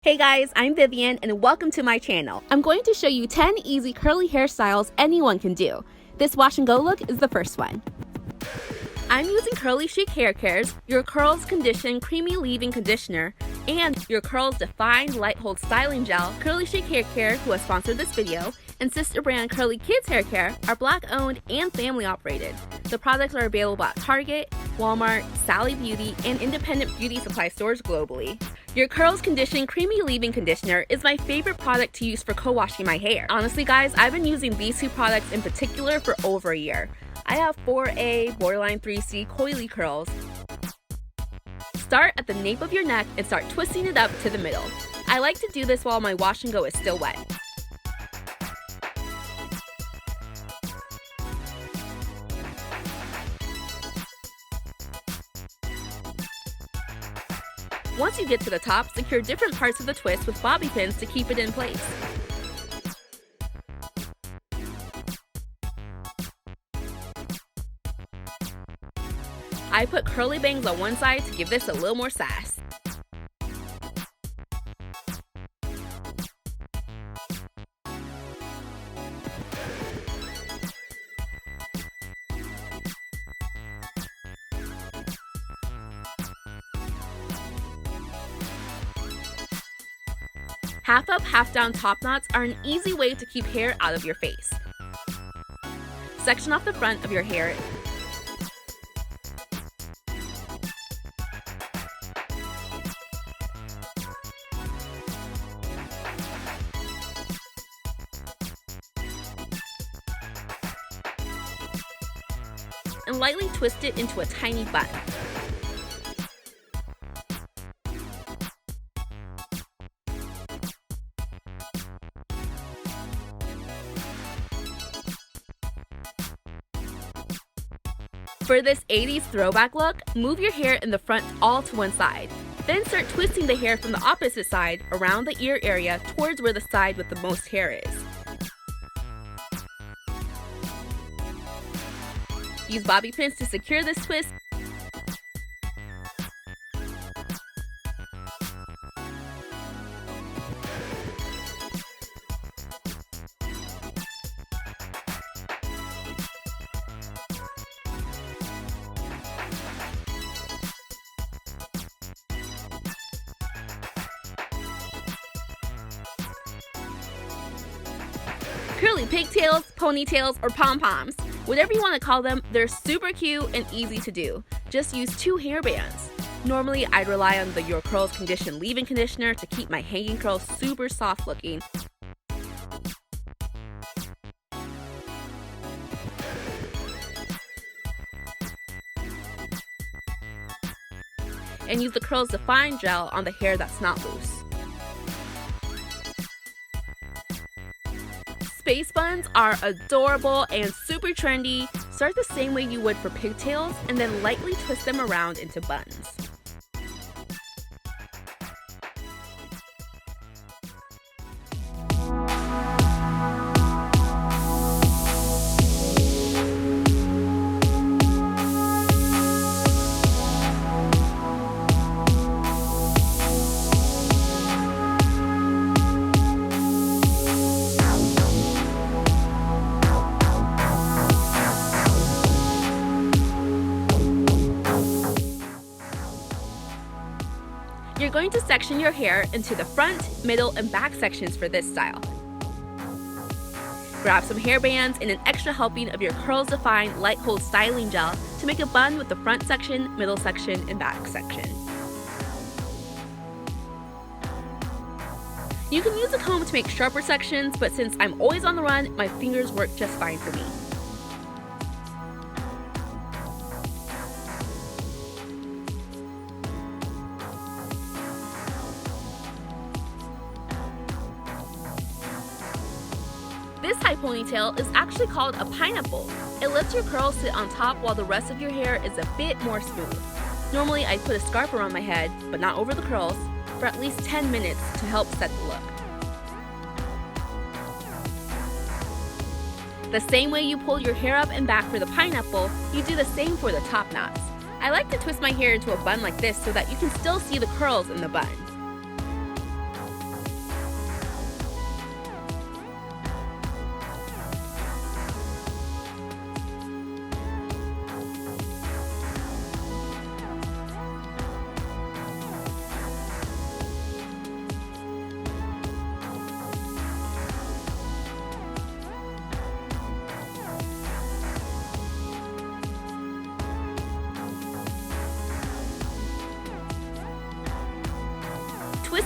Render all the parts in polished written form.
Hey guys, I'm Vivian and welcome to my channel. I'm going to show you 10 easy curly hairstyles anyone can do. This wash and go look is the first one. I'm using CurlyChic Haircare's Your Curls Condition Creamy Leave-In Conditioner and Your Curls Define Light Hold Styling Gel. CurlyChic Haircare, who has sponsored this video, and sister brand CurlyKids Haircare are Black-owned and family-operated. The products are available at Target, Walmart, Sally Beauty, and independent beauty supply stores globally. Your Curls Condition Creamy Leave-In Conditioner is my favorite product to use for co-washing my hair. Honestly guys, I've been using these two products in particular for over a year. I have 4A, borderline 3C coily curls. Start at the nape of your neck and start twisting it up to the middle. I like to do this while my wash and go is still wet. Once you get to the top, secure different parts of the twist with bobby pins to keep it in place. I put curly bangs on one side to give this a little more sass. Half up, half down top knots are an easy way to keep hair out of your face. Section off the front of your hair. And lightly twist it into a tiny bun. For this 80s throwback look, move your hair in the front all to one side. Then start twisting the hair from the opposite side around the ear area towards where the side with the most hair is. Use bobby pins to secure this twist. Curly pigtails, ponytails, or pom-poms. Whatever you want to call them, they're super cute and easy to do. Just use 2 hair bands. Normally, I'd rely on the Your Curls Condition Leave-In Conditioner to keep my hanging curls super soft looking. And use the Curls Define Gel on the hair that's not loose. Space buns are adorable and super trendy. Start the same way you would for pigtails and then lightly twist them around into buns. You're going to section your hair into the front, middle, and back sections for this style. Grab some hair bands and an extra helping of your Curls Define Light Hold Styling Gel to make a bun with the front section, middle section, and back section. You can use a comb to make sharper sections, but since I'm always on the run, my fingers work just fine for me. This high ponytail is actually called a pineapple. It lets your curls sit on top while the rest of your hair is a bit more smooth. Normally I put a scarf around my head, but not over the curls, for at least 10 minutes to help set the look. The same way you pull your hair up and back for the pineapple, you do the same for the top knots. I like to twist my hair into a bun like this so that you can still see the curls in the bun.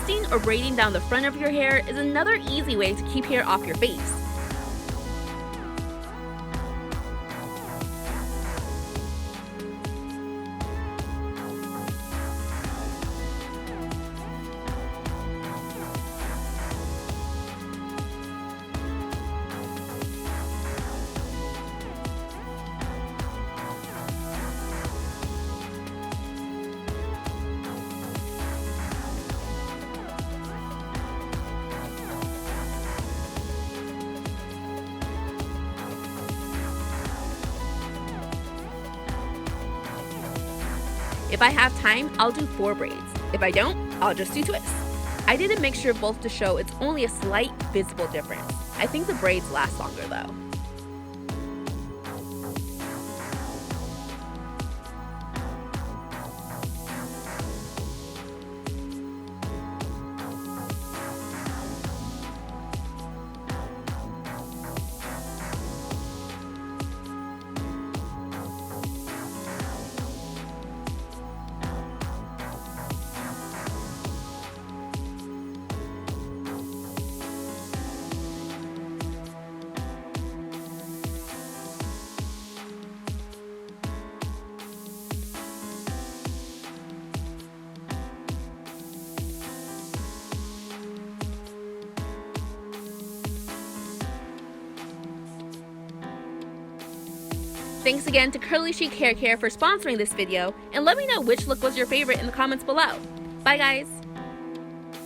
Twisting or braiding down the front of your hair is another easy way to keep hair off your face. If I have time, I'll do 4 braids. If I don't, I'll just do twists. I did a mixture of both to show it's only a slight visible difference. I think the braids last longer though. Thanks again to CurlyChic Haircare for sponsoring this video, and let me know which look was your favorite in the comments below. Bye guys!